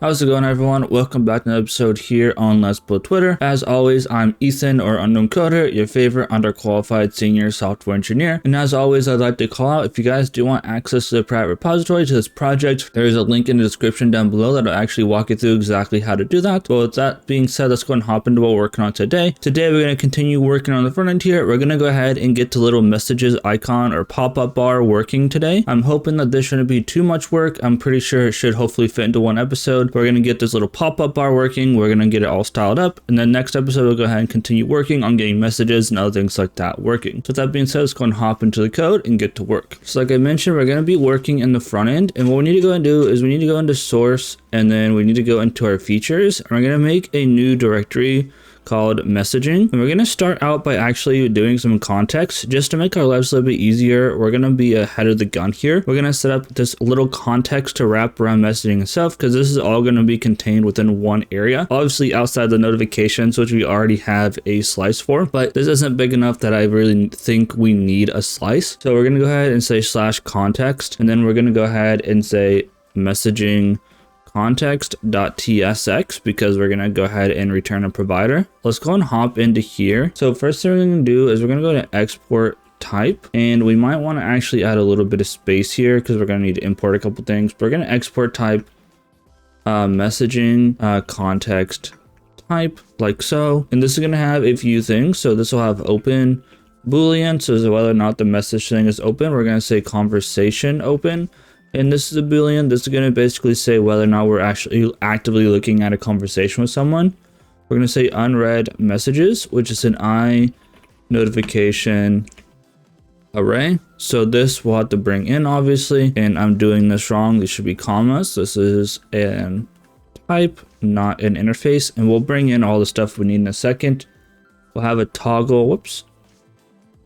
How's it going, everyone? Welcome back to another episode here on Let's Build Twitter. As always, I'm Ethan, or Unknown Coder, your favorite underqualified senior software engineer. And as always, I'd like to call out, if you guys do want access to the private repository to this project, there is a link in the description down below that'll actually walk you through exactly how to do that. But with that being said, let's go and hop into what we're working on today. Today, we're going to continue working on the front end here. We're going to go ahead and get the little messages icon or pop-up bar working today. I'm hoping that this shouldn't be too much work. I'm pretty sure it should hopefully fit into one episode. We're going to get this little pop-up bar working. We're going to get it all styled up. And then next episode, we'll go ahead and continue working on getting messages and other things like that working. So with that being said, let's go and hop into the code and get to work. So like I mentioned, we're going to be working in the front end. And what we need to go and do is we need to go into source, and then we need to go into our features. And we're going to make a new directory called messaging, and we're going to start out by actually doing some context just to make our lives a little bit easier. We're going to be ahead of the gun here. We're going to set up this little context to wrap around messaging itself, because this is all going to be contained within one area, obviously outside the notifications, which we already have a slice for, but this isn't big enough that I really think we need a slice. So we're going to go ahead and say /context, and then we're going to go ahead and say messaging context.tsx, because we're going to go ahead and return a provider. Let's go and hop into here. So first thing we're going to do is we're going to go to export type, and we might want to actually add a little bit of space here because we're going to need to import a couple things. We're going to export type messaging context type like so, and this is going to have a few things. So this will have open boolean, so whether or not the message thing is open. We're going to say conversation open, and this is a boolean. This is going to basically say whether or not we're actually actively looking at a conversation with someone. We're going to say unread messages, which is an I notification array. So this we'll have to bring in, obviously, and I'm doing this wrong. These should be commas. This is an type, not an interface, and we'll bring in all the stuff we need in a second. We'll have a toggle,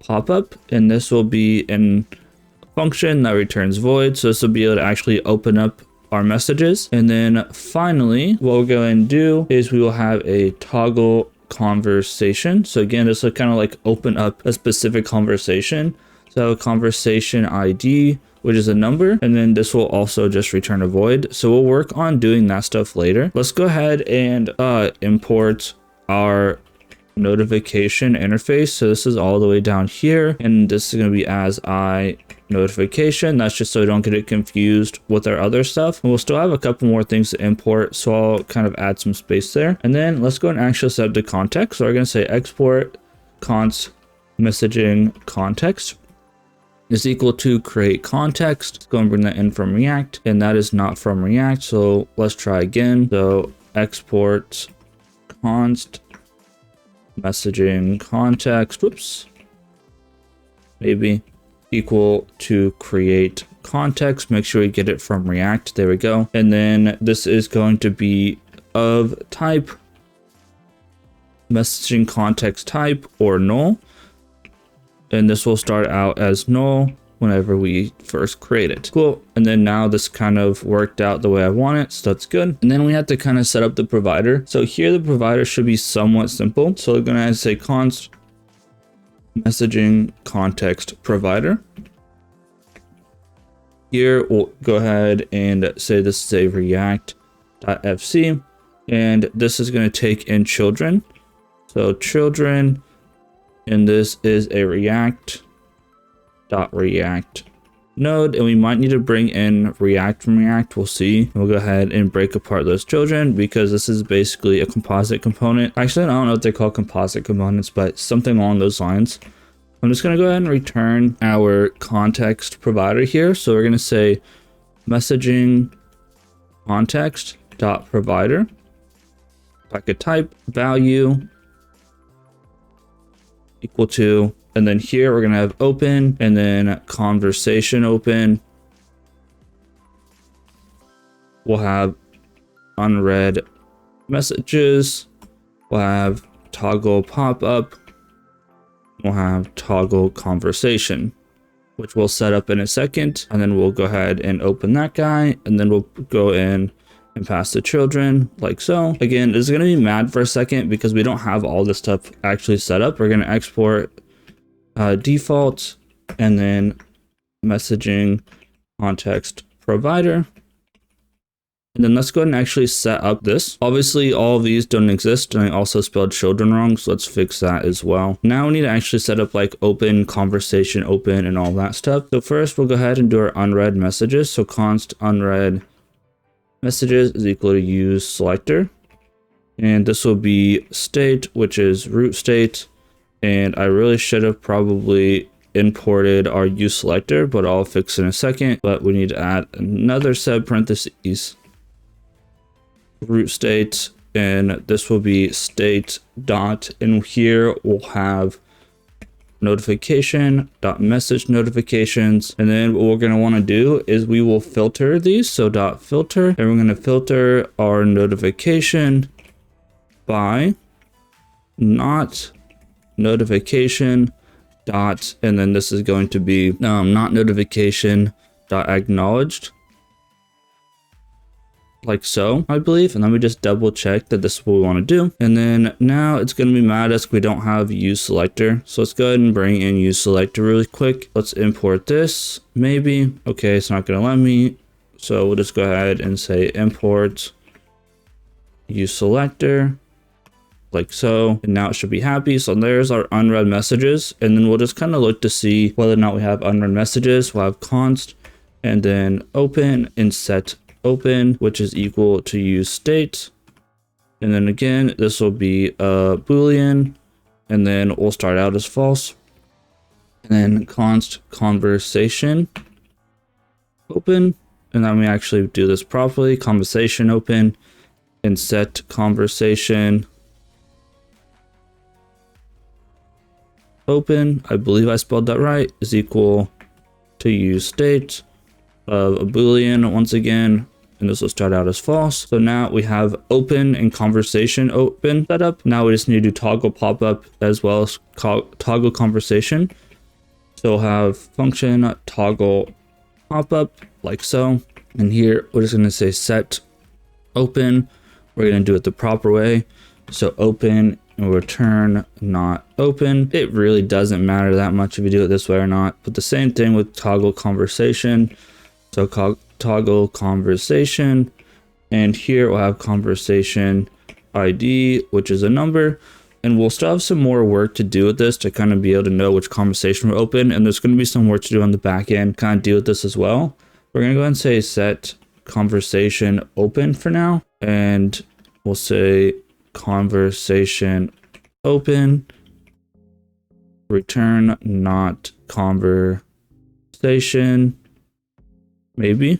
pop up, and this will be in function that returns void, so this will be able to actually open up our messages. And then finally, what we're going to do is we will have a toggle conversation. So again, this will kind of like open up a specific conversation. So conversation ID, which is a number, and then this will also just return a void. So we'll work on doing that stuff later. Let's go ahead and import our notification interface. So this is all the way down here, and this is going to be as I notification. That's just so we don't get it confused with our other stuff. And we'll still have a couple more things to import, so I'll kind of add some space there. And then let's go and actually set the context. So we're going to say export const messaging context is equal to create context. Let's go and bring that in from React, and that is not from React. So let's try again. So export const messaging context, maybe equal to create context. Make sure we get it from React. There we go. And then this is going to be of type messaging context type or null, and this will start out as null whenever we first create it. Cool. And then now this kind of worked out the way I want it, so that's good. And then we have to kind of set up the provider. So here the provider should be somewhat simple. So we're gonna say const messaging context provider. Here we'll go ahead and say this is a react.fc, and this is going to take in children. So children, and this is a react.react node, and we might need to bring in React from React. We'll see. And we'll go ahead and break apart those children, because this is basically a composite component. Actually, I don't know what they call composite components, but something along those lines. I'm just going to go ahead and return our context provider here. So we're going to say messaging context dot provider, packet type value equal to, and then here we're going to have open, and then conversation open. We'll have unread messages. We'll have toggle pop up. We'll have toggle conversation, which we'll set up in a second. And then we'll go ahead and open that guy, and then we'll go in and pass the children like so. Again, this is going to be mad for a second because we don't have all this stuff actually set up. We're going to export default, and then messaging context provider. And then let's go ahead and actually set up this. Obviously, all of these don't exist, and I also spelled children wrong, so let's fix that as well. Now we need to actually set up like open, conversation, open, and all that stuff. So first, we'll go ahead and do our unread messages. So const unread messages is equal to use selector. And this will be state, which is root state. And I really should have probably imported our use selector, but I'll fix it in a second. But we need to add another set of parentheses, root state, and this will be state dot, and here we'll have notification dot message notifications. And then what we're going to want to do is we will filter these. So dot filter, and we're going to filter our notification by not notification dot, and then this is going to be not notification dot acknowledged, like so, I believe. And then we just double check that this is what we want to do. And then now it's going to be mad at us. We don't have use selector. So let's go ahead and bring in use selector really quick. Let's import this, maybe. Okay, it's not going to let me. So we'll just go ahead and say import use selector, like so. And now it should be happy. So there's our unread messages. And then we'll just kind of look to see whether or not we have unread messages. We'll have const and then open and set open, which is equal to use state. And then again, this will be a boolean, and then we'll start out as false. And then const conversation open, and then we actually do this properly, conversation open, and set conversation open, I believe I spelled that right, is equal to use state of a boolean once again, and this will start out as false. So now we have open and conversation open set up. Now we just need to do toggle pop-up as well as toggle conversation. So we'll have function toggle pop-up, like so. And here we're just going to say set open. We're going to do it the proper way. So open and return not open. It really doesn't matter that much if you do it this way or not, but the same thing with toggle conversation. So toggle conversation, and here we'll have conversation ID, which is a number. And we'll still have some more work to do with this to kind of be able to know which conversation we're open. And there's going to be some work to do on the back end, kind of deal with this as well. We're going to go ahead and say set conversation open for now. And we'll say conversation open, return not conversation, maybe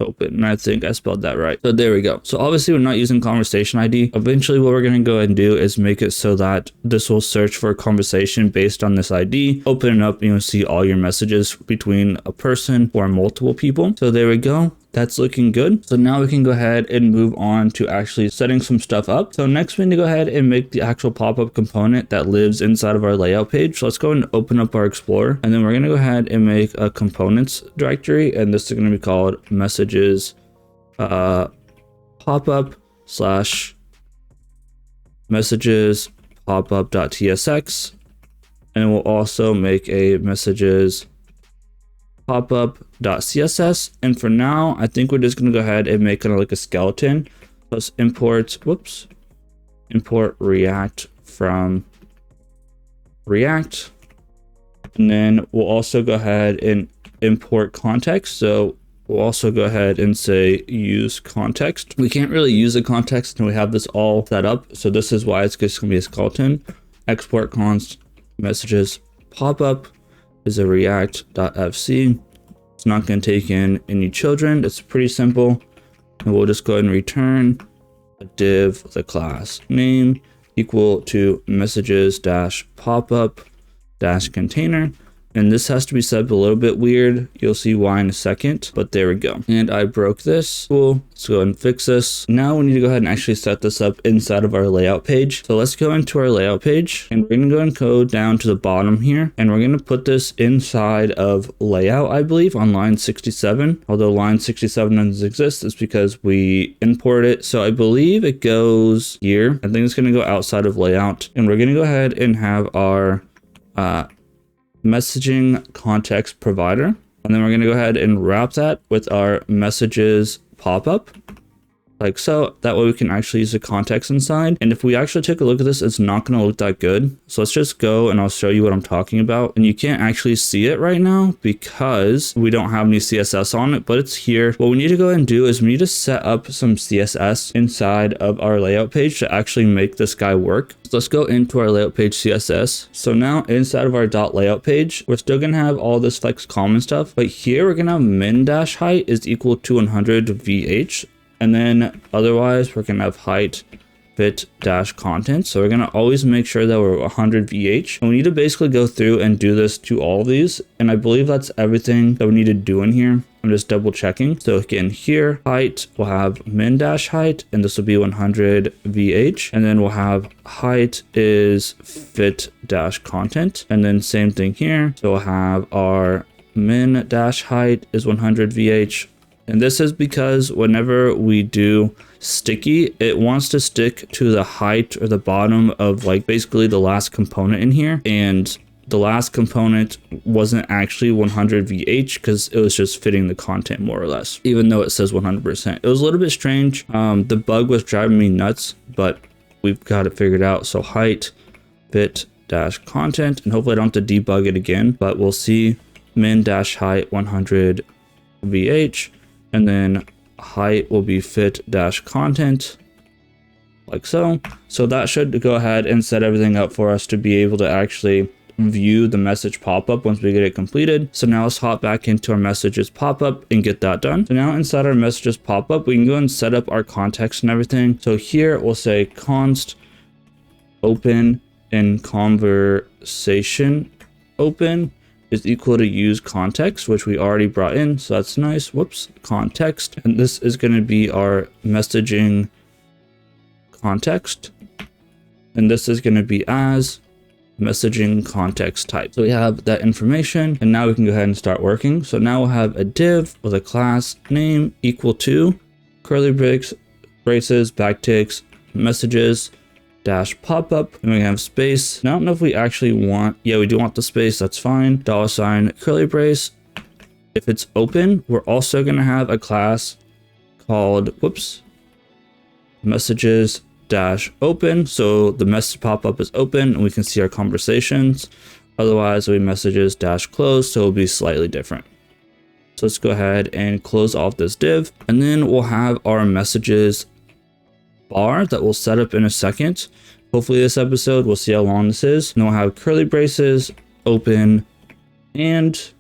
open. And I think I spelled that right. So there we go. So obviously we're not using conversation ID. Eventually what we're going to go ahead and do is make it so that this will search for a conversation based on this ID. Open it up and you'll see all your messages between a person or multiple people. So there we go. That's looking good. So now we can go ahead and move on to actually setting some stuff up. So next we need to go ahead and make the actual pop-up component that lives inside of our layout page. So let's go and open up our Explorer, and then we're going to go ahead and make a components directory. And this is going to be called messages pop-up / messages popup.tsx. And we'll also make a messages popup.css. And for now, I think we're just going to go ahead and make kind of like a skeleton. Let's import React from React. And then we'll also go ahead and import context. So we'll also go ahead and say use context. We can't really use the context until we have this all set up. So this is why it's just going to be a skeleton. Export const messages popup is a react.fc. It's not going to take in any children. It's pretty simple. And we'll just go ahead and return a div with a class name equal to messages -popup -container. And this has to be set up a little bit weird. You'll see why in a second, but there we go. And I broke this. Cool. Let's go ahead and fix this. Now we need to go ahead and actually set this up inside of our layout page. So let's go into our layout page, and we're going to go and go down to the bottom here, and we're going to put this inside of layout, I believe, on line 67. Although line 67 doesn't exist, it's because we import it. So I believe it goes here. I think it's going to go outside of layout, and we're going to go ahead and have our messaging context provider. And then we're going to go ahead and wrap that with our messages pop-up. Like so, that way we can actually use the context inside. And if we actually take a look at this, it's not going to look that good. So let's just go and I'll show you what I'm talking about. And you can't actually see it right now because we don't have any CSS on it, but it's here. What we need to go ahead and do is we need to set up some CSS inside of our layout page to actually make this guy work. So let's go into our layout page CSS. So now inside of our .layout page, we're still going to have all this flex common stuff, but here we're going to have min-height is equal to 100 VH. And then otherwise we're going to have height fit dash content. So we're going to always make sure that we're 100 VH. And we need to basically go through and do this to all of these. And I believe that's everything that we need to do in here. I'm just double checking. So again, here height will have min dash height, and this will be 100 VH. And then we'll have height is fit dash content. And then same thing here. So we'll have our min dash height is 100 VH. And this is because whenever we do sticky, it wants to stick to the height or the bottom of like basically the last component in here. And the last component wasn't actually 100 VH because it was just fitting the content more or less, even though it says 100%. It was a little bit strange. The bug was driving me nuts, but we've got it figured out. So height fit dash content, and hopefully I don't have to debug it again, but we'll see min dash height 100 VH. And then height will be fit dash content like so. So that should go ahead and set everything up for us to be able to actually view the message pop-up once we get it completed. So now let's hop back into our messages pop-up and get that done. So now inside our messages pop-up, we can go and set up our context and everything. So here we'll say const open and conversation open is equal to use context, which we already brought in. So that's nice. Whoops, context. And this is going to be our messaging context. And this is going to be as messaging context type. So we have that information, and now we can go ahead and start working. So now we'll have a div with a class name equal to curly braces, backticks, messages, dash pop-up, and we have space. Now I don't know if we actually want, yeah, we do want the space, that's fine. $ curly brace. If it's open, we're also going to have a class called, whoops, messages dash open. So the message pop-up is open and we can see our conversations. Otherwise it'll be messages dash close, so it'll be slightly different. So let's go ahead and close off this div, and then we'll have our messages bar that we'll set up in a second. Hopefully this episode, we'll see how long this is. And we'll have curly braces, open, and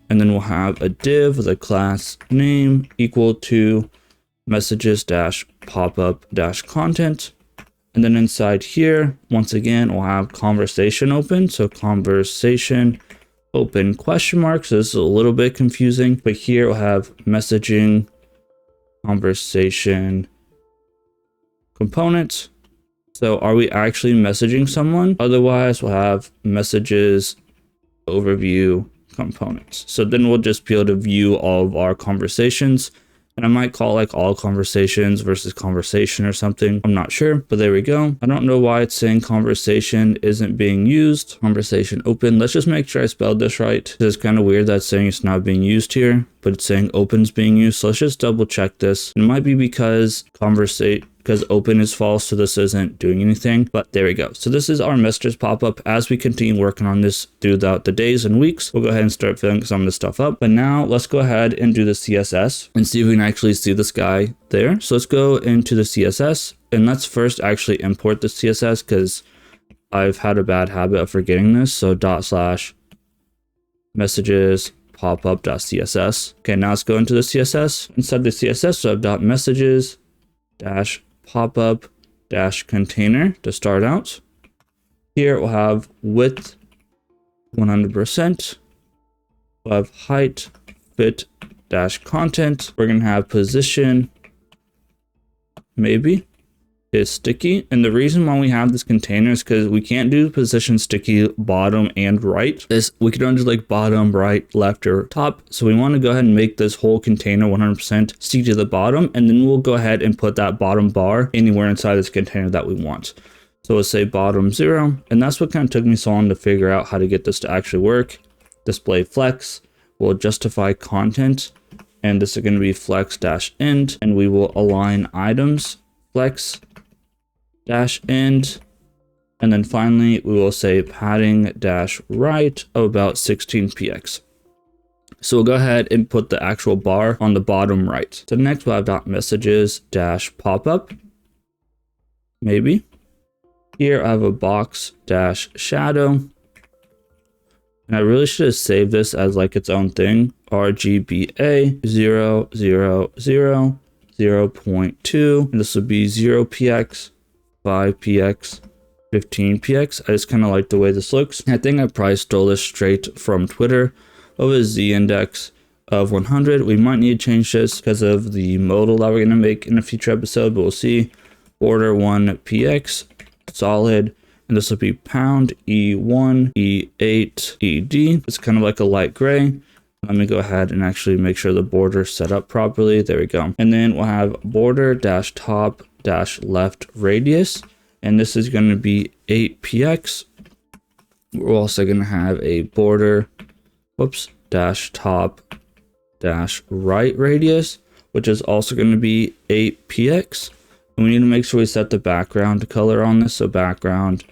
then we'll have a div with a class name equal to messages dash pop-up dash content. And then inside here, once again, we'll have conversation open. So conversation open question mark. So this is a little bit confusing, but here we'll have messaging conversation components. So are we actually messaging someone? Otherwise we'll have messages overview components. So then we'll just be able to view all of our conversations, and I might call like all conversations versus conversation or something. I'm not sure, but there we go. I don't know why it's saying conversation isn't being used. Conversation open. Let's just make sure I spelled this right. It's kind of weird that it's saying it's not being used here, but it's saying open's being used. So let's just double check this. It might be because open is false, so this isn't doing anything, but there we go. So this is our messages pop-up. As we continue working on this throughout the days and weeks, we'll go ahead and start filling some of this stuff up. But now let's go ahead and do the CSS and see if we can actually see this guy there. So let's go into the CSS, and let's first actually import the CSS because I've had a bad habit of forgetting this. So /messages popup.css. Okay, now let's go into the CSS. Inside the CSS, so I have .messages dash popup dash container to start out. Here we'll have width 100%. We'll have height fit dash content. We're gonna have position maybe is sticky, and the reason why we have this container is because we can't do position sticky bottom and right. We could only do like bottom, right, left, or top. So we want to go ahead and make this whole container 100% sticky to the bottom, and then we'll go ahead and put that bottom bar anywhere inside this container that we want. So we'll say bottom 0, and that's what kind of took me so long to figure out how to get this to actually work. Display flex will justify content and this is going to be flex dash end, and we will align items flex dash end. And then finally, we will say padding dash right of about 16px. So we'll go ahead and put the actual bar on the bottom right. So next we'll have dot messages dash popup. Maybe. Here I have a box dash shadow. And I really should have saved this as like its own thing. RGBA 0, 0, 0, 0.2. And this would be 0px, 5px, 15px. I just kind of like the way this looks. I think I probably stole this straight from Twitter of a z index of 100. We might need to change this because of the modal that we're going to make in a future episode, but we'll see. Border 1px solid, and this will be pound E1, E8, ED. It's kind of like a light gray. Let me go ahead and actually make sure the border is set up properly. There we go. And then we'll have border dash top dash left radius, and this is going to be 8px. We're also going to have a border, dash top dash right radius, which is also going to be 8px. And we need to make sure we set the background color on this. So background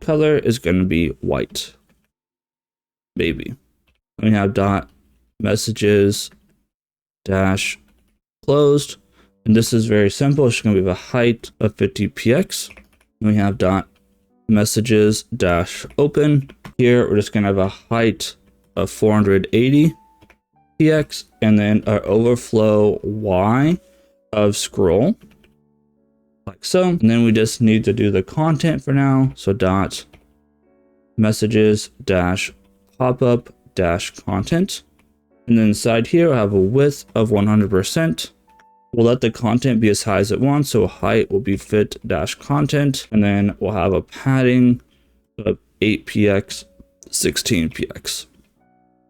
color is going to be white. Maybe. We have dot messages dash closed. And this is very simple. It's going to be a height of 50px. And we have dot messages dash open. Here we're just going to have a height of 480px. And then our overflow y of scroll. Like so. And then we just need to do the content for now. So dot messages dash popup dash content. And then inside here I have a width of 100%. We'll let the content be as high as it wants. So height will be fit dash content. And then we'll have a padding of 8px, 16px.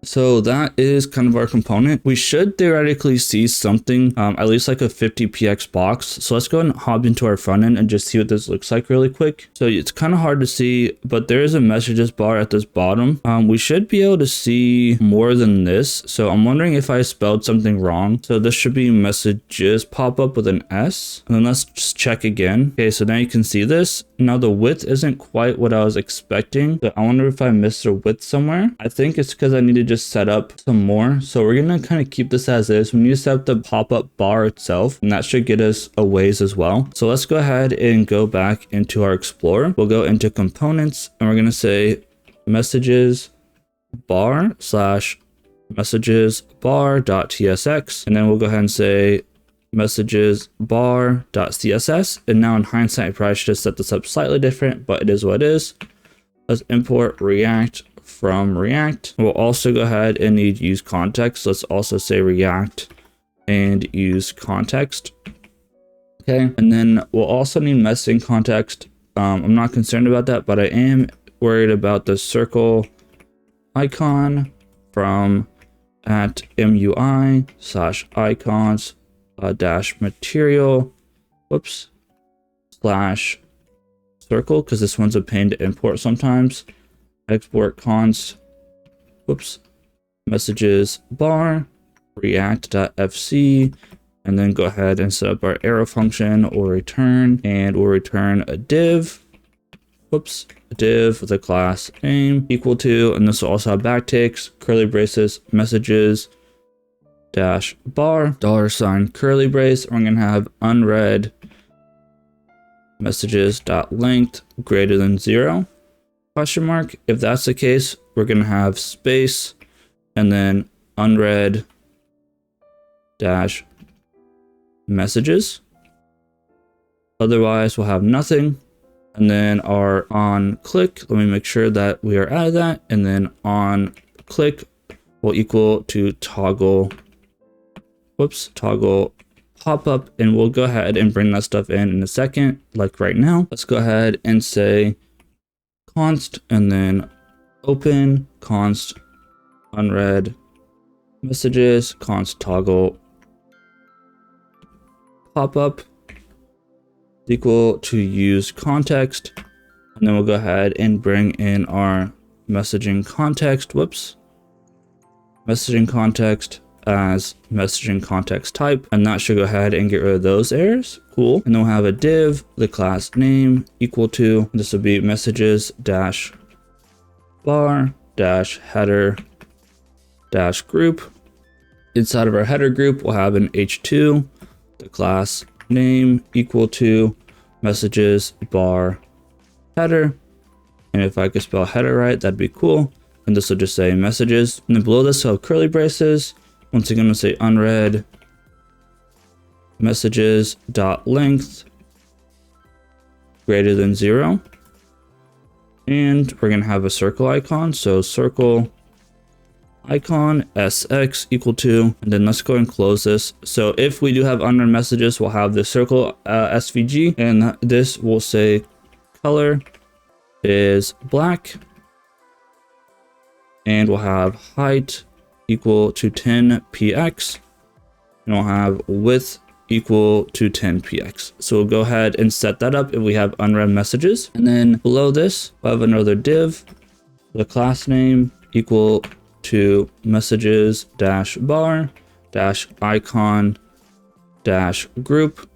So that is kind of our component. We should theoretically see something, at least like a 50px box. So let's go ahead and hop into our front end and just see what this looks like really quick. So it's kind of hard to see, but there is a messages bar at this bottom. We should be able to see more than this. So I'm wondering if I spelled something wrong. So this should be messages pop up with an S. And then let's just check again. Okay, so now you can see this. Now the width isn't quite what I was expecting. So I wonder if I missed a width somewhere. I think it's because I need to just set up some more. So we're gonna kind of keep this as is. We need to set up the pop-up bar itself, and that should get us a ways as well. So let's go ahead and go back into our Explorer. We'll go into components, and we're gonna say messages bar slash messages bar dot tsx, and then we'll go ahead and say messages bar dot css. And now in hindsight, I probably should have set this up slightly different, but it is what it is. Let's import React from React. We'll also go ahead and need use context. Let's also say React and use context. Okay, and then we'll also need messaging context. I'm not concerned about that, but I am worried about the circle icon from at MUI slash icons dash material slash circle, because this one's a pain to import sometimes. Export const messages bar react.fc, and then go ahead and set up our arrow function or return, and we'll return a div div with a class name equal to, and this will also have backticks, curly braces, messages dash bar $ curly brace. We're gonna have unread messages dot length greater than 0 question mark. If that's the case, we're gonna have space and then unread dash messages. Otherwise we'll have nothing. And then our on click, let me make sure that we are out of that, and then on click will equal to toggle toggle pop up, and we'll go ahead and bring that stuff in a second, like right now. Let's go ahead and say const and then open const unread messages const toggle pop up equal to use context, and then we'll go ahead and bring in our messaging context messaging context as messaging context type, and that should go ahead and get rid of those errors. Cool. And then we'll have a div, the class name equal to, this will be messages dash bar dash header dash group. Inside of our header group, we'll have an h2, the class name equal to messages bar header. And if I could spell header right, that'd be cool. And this will just say messages. And then below this, we'll have curly braces. Once again, we'll say unread messages dot length greater than 0. And we're going to have a circle icon. So circle icon sx equal to, and then let's go and close this. So if we do have unread messages, we'll have the circle svg, and this will say color is black, and we'll have height equal to 10px, and we'll have width equal to 10px. So we'll go ahead and set that up if we have unread messages. And then below this, we'll have another div, the class name equal to messages dash bar dash icon dash group.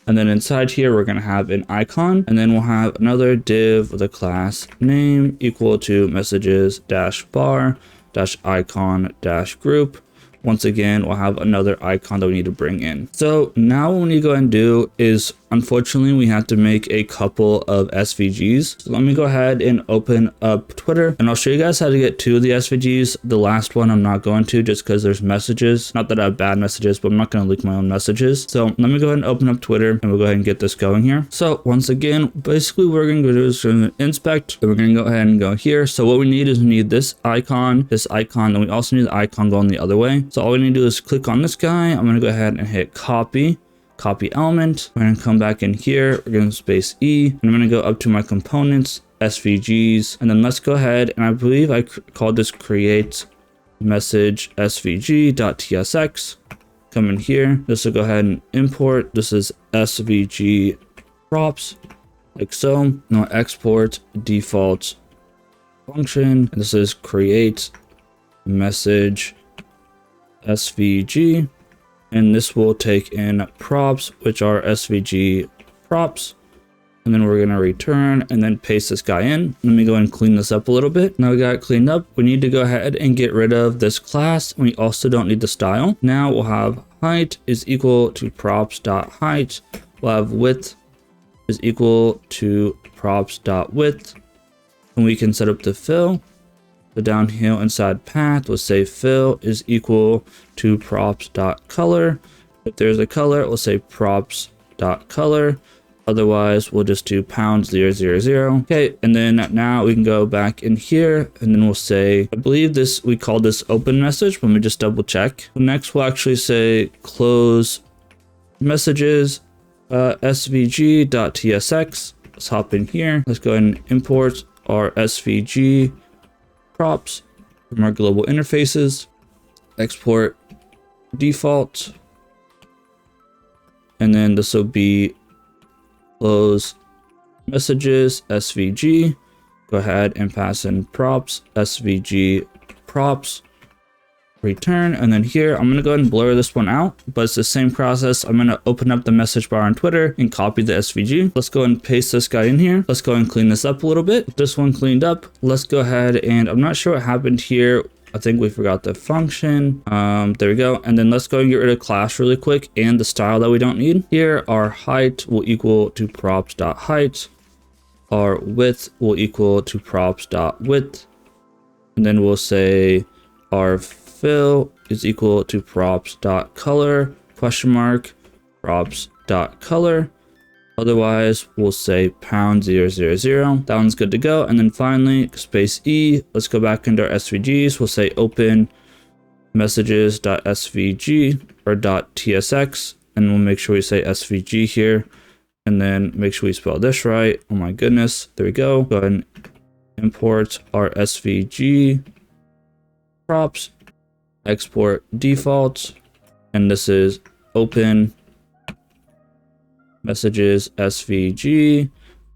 And then inside here, we're going to have an icon, and then we'll have another div with a class name equal to messages dash bar dash icon dash group. Once again, we'll have another icon that we need to bring in. So now what we need to go ahead and do is, unfortunately, we have to make a couple of SVGs. So let me go ahead and open up Twitter, and I'll show you guys how to get 2 of the SVGs. The last one I'm not going to, just because there's messages. Not that I have bad messages, but I'm not going to leak my own messages. So let me go ahead and open up Twitter, and we'll go ahead and get this going here. So once again, basically what we're going to do is we're going to inspect, and we're going to go ahead and go here. So what we need is we need this icon, and we also need the icon going the other way. So all we need to do is click on this guy. I'm going to go ahead and hit copy element. We're going to come back in here. We're going to space E, and I'm going to go up to my components, SVGs, and then let's go ahead, and I believe I called this create message svg.tsx. Come in here. This will go ahead and import. This is svg props, like so. Now export default function. And this is create message svg, and this will take in props, which are svg props, and then we're going to return and then paste this guy in. Let me go and clean this up a little bit. Now we got it cleaned up. We need to go ahead and get rid of this class. We also don't need the style. Now we'll have height is equal to props.height. We'll have width is equal to props.width, and we can set up the fill. So down here inside path, we'll say fill is equal to props.color. If there's a color, we'll say props.color. Otherwise, we'll just do #000. Okay, and then now we can go back in here, and then we'll say, I believe this, we call this open message. Let me just double check. Next, we'll actually say close messages svg.tsx. Let's hop in here. Let's go ahead and import our svg props from our global interfaces, export default, and then this will be close messages svg. Go ahead and pass in props svg props, return, and then here I'm going to go ahead and blur this one out, but it's the same process. I'm going to open up the message bar on Twitter and copy the svg. Let's go and paste this guy in here. Let's go and clean this up a little bit. With this one cleaned up, let's go ahead, and I'm not sure what happened here. I think we forgot the function. There we go. And then let's go and get rid of class really quick and the style that we don't need. Here our height will equal to props.height. Our width will equal to props.width, and then we'll say our fill is equal to props.color props.color. Otherwise, we'll say #000. That one's good to go. And then finally, space E. Let's go back into our SVGs. We'll say open messages.svg or .tsx, and we'll make sure we say SVG here, and then make sure we spell this right. Oh my goodness. There we go. Go ahead and import our SVG props, export default, and this is open messages svg,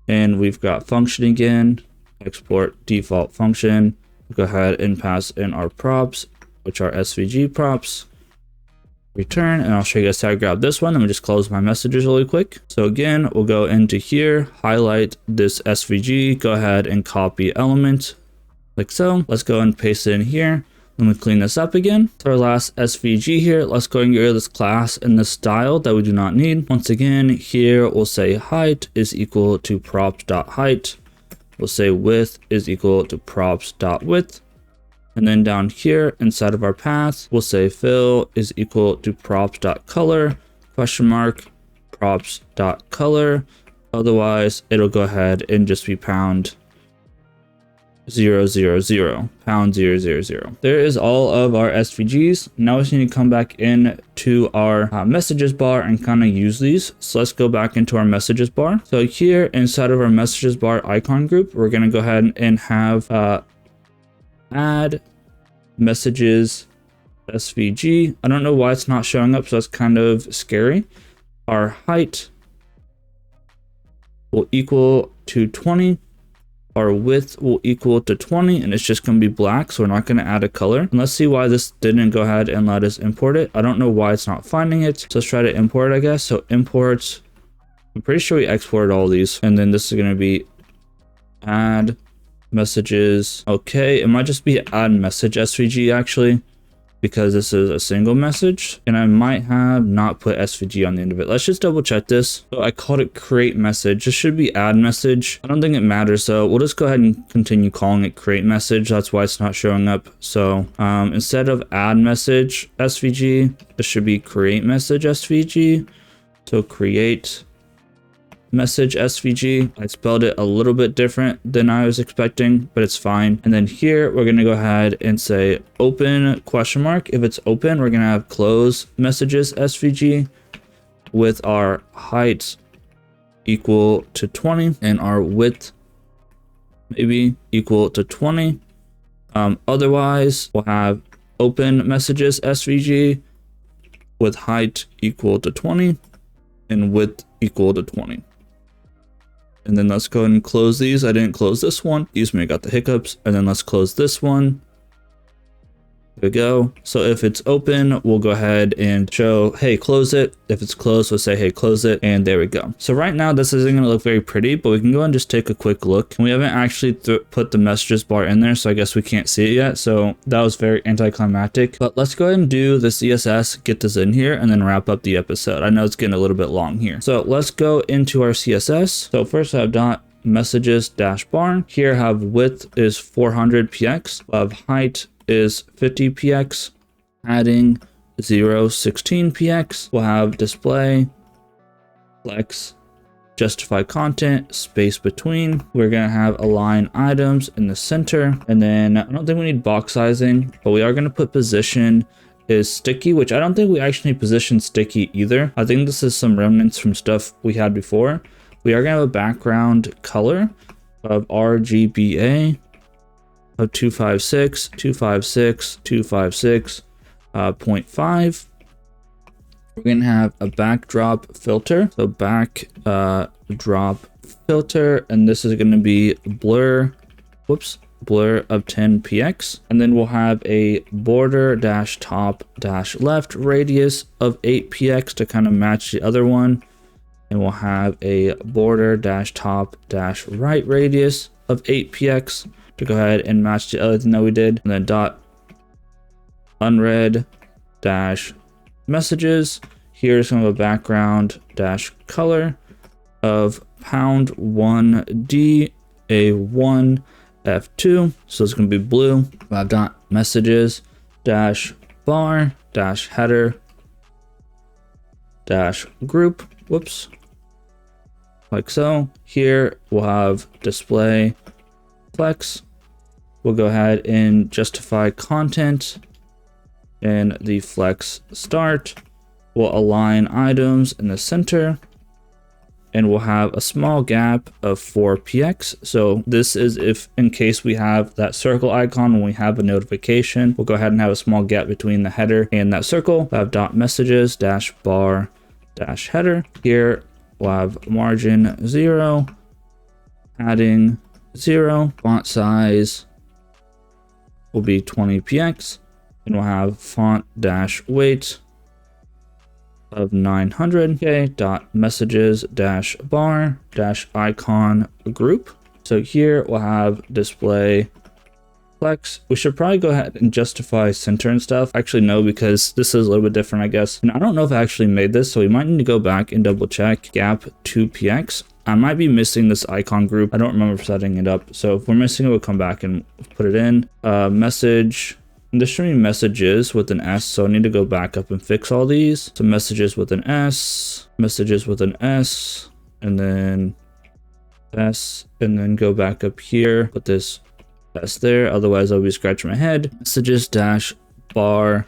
and we've got function again, export default function. Go ahead and pass in our props which are SVG props, return, and I'll show you guys how to grab this one. Let me just close my messages really quick. So again, we'll go into here, highlight this SVG, go ahead and copy element like so. Let's go and paste it in here. Let me clean this up again. So our last SVG here, let's go and get rid of this class and this style that we do not need. Once again, here we'll say height is equal to props.height. We'll say width is equal to props.width. And then down here inside of our path, we'll say fill is equal to props.color, question mark, props.color. Otherwise, it'll go ahead and just be pound 000, pound 000. There is all of our SVGs. Now we just need to come back in to our messages bar and kind of use these. So let's go back into our messages bar. So here inside of our messages bar icon group, we're going to go ahead and have add messages SVG. I don't know why it's not showing up, so that's kind of scary. Our height will equal to 20. Our width will equal to 20, and it's just going to be black, so we're not going to add a color. And let's see why this didn't go ahead and let us import it. I don't know why it's not finding it. So let's try to import it, I guess. So imports, I'm pretty sure we exported all these. And then this is going to be add messages. Okay, it might just be add message SVG actually, because this is a single message, and I might have not put SVG on the end of it. Let's just double check this. So I called it create message. This should be add message. I don't think it matters, so we'll just go ahead and continue calling it create message. That's why it's not showing up. So instead of add message SVG, this should be create message SVG. So create message SVG. I spelled it a little bit different than I was expecting, but it's fine. And then here we're going to go ahead and say open question mark. If it's open, we're going to have close messages SVG with our height equal to 20 and our width maybe equal to 20. Otherwise, we'll have open messages SVG with height equal to 20 and width equal to 20. And then let's go ahead and close these. I didn't close this one. Excuse me, I got the hiccups. And then let's close this one. There we go. So if it's open, we'll go ahead and show, hey, close it. If it's closed, we'll say, hey, close it. And there we go. So right now, this isn't going to look very pretty, but we can go and just take a quick look. And we haven't actually put the messages bar in there, so I guess we can't see it yet. So that was very anticlimactic. But let's go ahead and do the CSS, get this in here, and then wrap up the episode. I know it's getting a little bit long here. So let's go into our CSS. So first I have dot messages dash bar. Here I have width is 400 px. I have height is 50 px, adding 0.16 px. We'll have display, flex, justify content, space between. We're gonna have align items in the center, and then I don't think we need box sizing, but we are gonna put position is sticky, which I don't think we actually position sticky either. I think this is some remnants from stuff we had before. We are gonna have a background color of RGBA of 256, 256, 256, 0.5. We're gonna have a backdrop filter. So backdrop filter, and this is gonna be blur of 10 px. And then we'll have a border dash top dash left radius of 8 px to kind of match the other one. And we'll have a border dash top dash right radius of 8 px to go ahead and match the other thing that we did. And then dot unread dash messages. Here's some of a background dash color of pound 1D A1 F2. So it's going to be blue. We'll have dot messages dash bar dash header dash group. Like so. Here we'll have display flex. We'll go ahead and justify content and the flex start. We'll align items in the center, and we'll have a small gap of 4 px. So this is if in case we have that circle icon when we have a notification, we'll go ahead and have a small gap between the header and that circle. We'll have dot messages dash bar dash header. Here we'll have margin 0, padding 0, font size will be 20 px, And we'll have font dash weight of 900. Okay, dot messages dash bar dash icon group. So here we'll have display flex. We should probably go ahead and justify center and stuff. Actually, no, because this is a little bit different, I guess. And I don't know if I actually made this, so we might need to go back and double check gap 2px. I might be missing this icon group. I don't remember setting it up. So if we're missing it, we'll come back and put it in. Message. And this should be messages with an S, so I need to go back up and fix all these. So messages with an S, messages with an S, and then S, and then go back up here, put this S there, otherwise I'll be scratching my head. Messages dash bar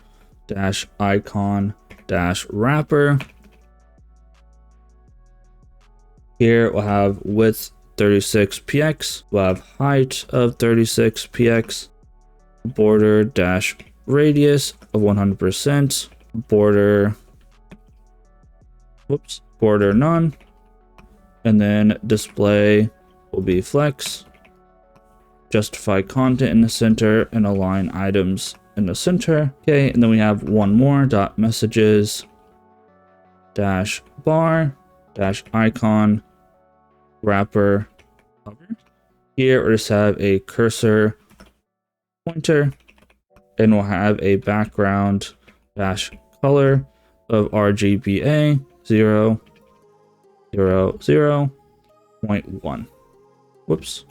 dash icon dash wrapper. Here we'll have width 36px, we'll have height of 36px, border dash radius of 100%, border none, and then display will be flex, justify content in the center, and align items in the center. Okay, and then we have one more dot messages dash bar dash icon wrapper hover. Here we'll just have a cursor pointer, and we'll have a background dash color of RGBA 0.1. Whoops.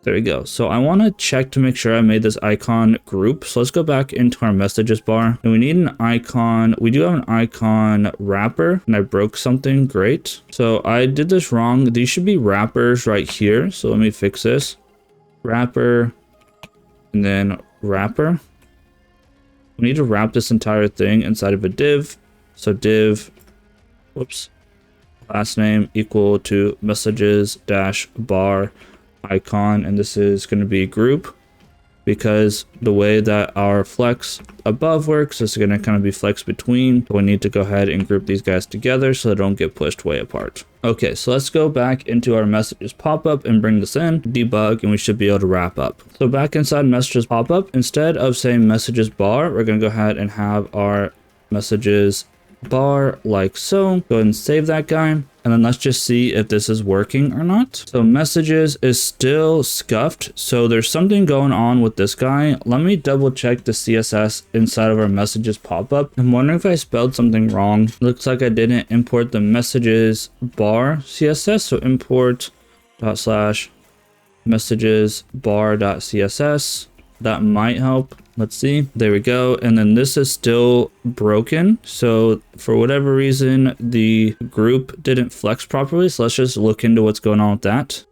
There we go. So I want to check to make sure I made this icon group. So let's go back into our messages bar, and we need an icon. We do have an icon wrapper, and I broke something. Great. So I did this wrong. These should be wrappers right here. So let me fix this. Wrapper, and then wrapper. We need to wrap this entire thing inside of a div. So div, last name equal to messages dash bar icon, and this is going to be group, because the way that our flex above works is going to kind of be flex between. We need to go ahead and group these guys together so they don't get pushed way apart. Okay, so let's go back into our messages pop-up and bring this in, debug, and we should be able to wrap up. So back inside messages pop-up, instead of saying messages bar, we're going to go ahead and have our messages bar like so. Go ahead and save that guy, and then let's just see if this is working or not. So messages is still scuffed, so there's something going on with this guy. Let me double check the CSS inside of our messages pop-up. I'm wondering if I spelled something wrong. Looks like I didn't import the messages bar CSS, so import / messages bar.css. That might help. Let's see. There we go. And then this is still broken. So for whatever reason, the group didn't flex properly. So let's just look into what's going on with that.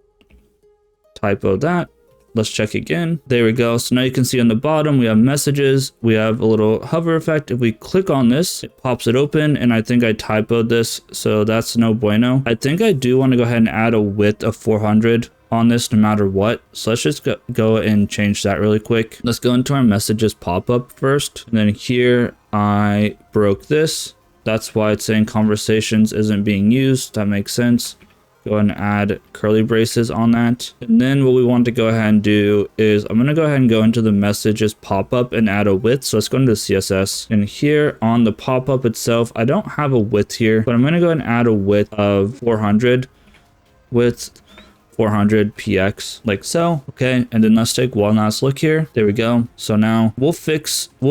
Typo that. Let's check again. There we go. So now you can see on the bottom, we have messages. We have a little hover effect. If we click on this, it pops it open. And I think I typoed this. So that's no bueno. I think I do want to go ahead and add a width of 400 on this no matter what. So let's just go and change that really quick. Let's go into our messages pop-up first. And then here I broke this. That's why it's saying conversations isn't being used. That makes sense. Go ahead and add curly braces on that. And then what we want to go ahead and do is I'm going to go ahead and go into the messages pop-up and add a width. So let's go into CSS. And here on the pop-up itself, I don't have a width here, but I'm going to go ahead and add a width of 400. Width 400 px like so. Okay, and then let's take one last look here. There we go. So now we'll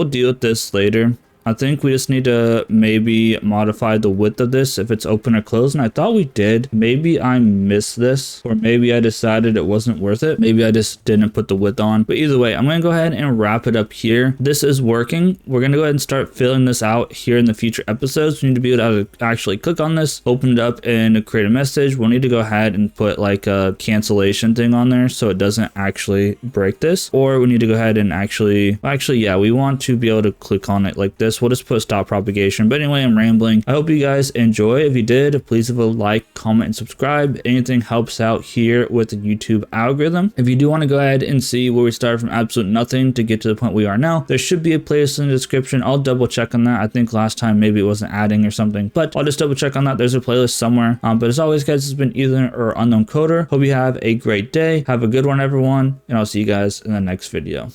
deal with this later. I think we just need to maybe modify the width of this if it's open or closed, and I thought we did. Maybe I missed this, or maybe I decided it wasn't worth it. Maybe I just didn't put the width on, but either way, I'm gonna go ahead and wrap it up here. This is working. We're gonna go ahead and start filling this out here in the future episodes. We need to be able to actually click on this, open it up, and create a message. We'll need to go ahead and put like a cancellation thing on there so it doesn't actually break this, or we need to go ahead and actually yeah, we want to be able to click on it like this. We'll just put stop propagation. But anyway, I'm rambling. I hope you guys enjoy. If you did, please leave a like, comment, and subscribe. Anything helps out here with the YouTube algorithm. If you do want to go ahead and see where we started from absolute nothing to get to the point we are now, there should be a playlist in the description. I'll double check on that. I think last time maybe it wasn't adding or something, but I'll just double check on that. There's a playlist somewhere. But as always, guys, this has been Ethan or Unknown Coder. Hope you have a great day. Have a good one, everyone, and I'll see you guys in the next video.